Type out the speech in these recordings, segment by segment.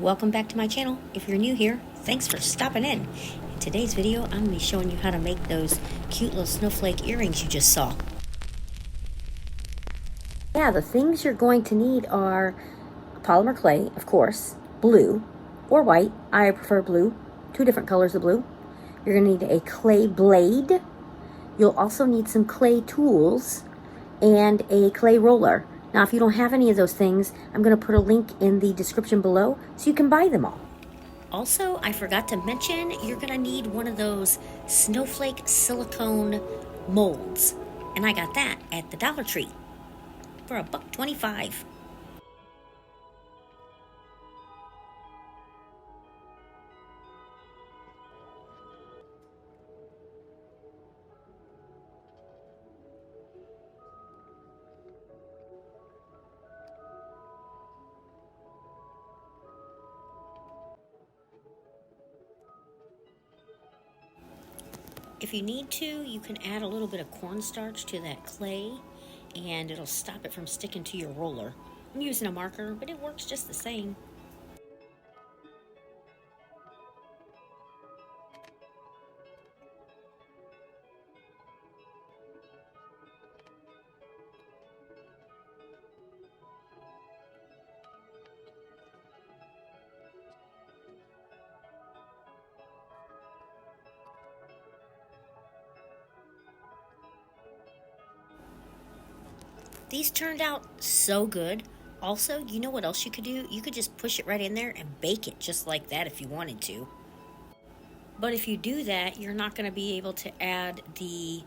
welcome back to my channel. If you're new here, thanks for stopping in. In today's video, I'm going to be showing you how to make those cute little snowflake earrings you just saw. Yeah, the things you're going to need are polymer clay, of course, blue or white. I prefer blue, 2 different colors of blue. You're going to need a clay blade. You'll also need some clay tools and a clay roller. Now, if you don't have any of those things, I'm going to put a link in the description below so you can buy them all. Also, I forgot to mention, you're going to need one of those snowflake silicone molds. And I got that at the Dollar Tree for $1.25. If you need to, you can add a little bit of cornstarch to that clay and it'll stop it from sticking to your roller. I'm using a marker, but it works just the same. These turned out so good. Also, you know what else you could do? You could just push it right in there and bake it just like that if you wanted to. But if you do that, you're not going to be able to add the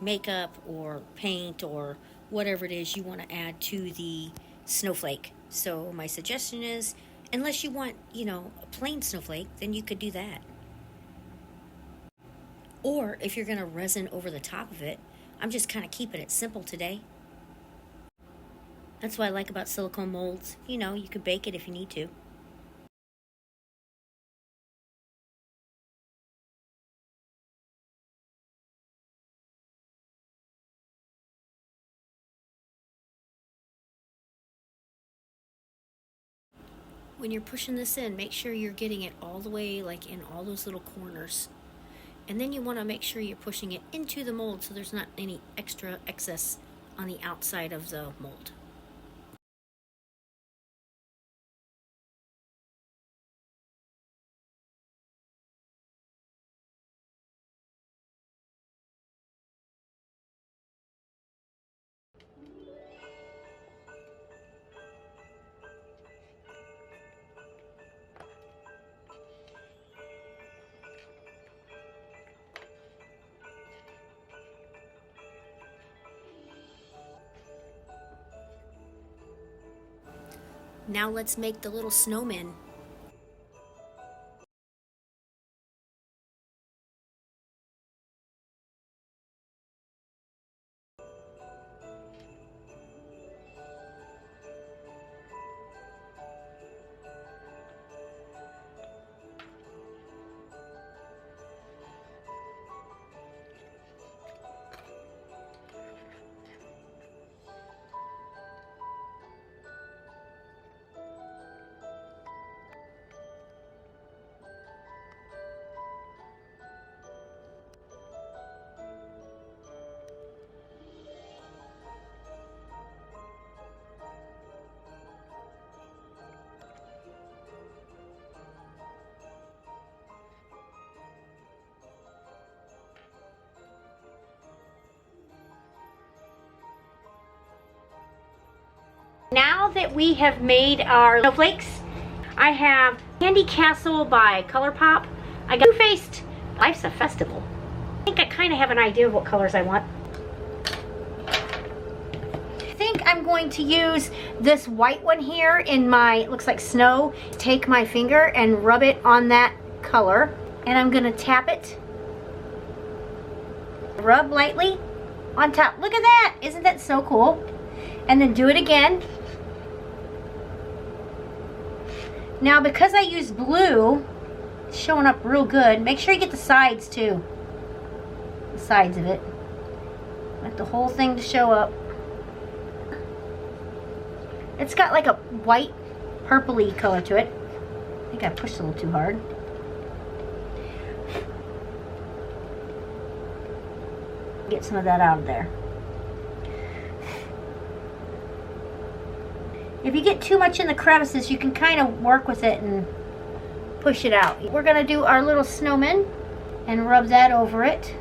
makeup or paint or whatever it is you want to add to the snowflake. So my suggestion is, unless you want, a plain snowflake, then you could do that. Or if you're going to resin over the top of it, I'm just kind of keeping it simple today. That's what I like about silicone molds. You could bake it if you need to. When you're pushing this in, make sure you're getting it all the way, like in all those little corners. And then you want to make sure you're pushing it into the mold so there's not any extra excess on the outside of the mold. Now let's make the little snowmen. Now that we have made our snowflakes, I have Candy Castle by ColourPop. I got Two-Faced Life's a Festival. I think I kind of have an idea of what colors I want. I think I'm going to use this white one here in my, it looks like snow. Take my finger and rub it on that color. And I'm going to tap it. Rub lightly on top. Look at that! Isn't that so cool? And then do it again. Now, because I use blue, it's showing up real good. Make sure you get the sides too. The sides of it. Want the whole thing to show up. It's got like a white, purpley color to it. think I pushed a little too hard. Get some of that out of there. If you get too much in the crevices, you can kind of work with it and push it out. We're going to do our little snowman and rub that over it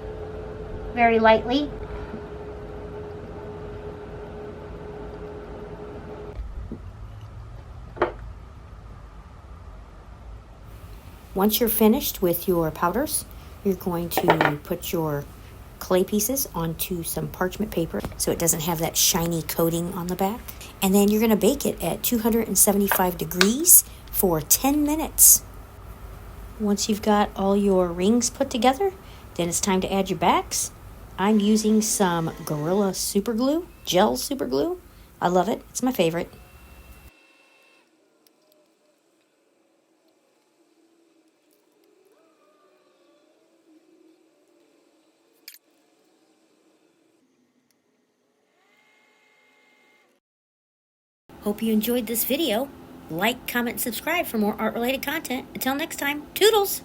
very lightly. Once you're finished with your powders, you're going to put your clay pieces onto some parchment paper so it doesn't have that shiny coating on the back. And then you're going to bake it at 275 degrees for 10 minutes. Once you've got all your rings put together, then it's time to add your backs. I'm using some Gorilla Super Glue, gel super glue. I love it. It's my favorite. Hope you enjoyed this video. Like, comment, subscribe for more art-related content. Until next time, toodles!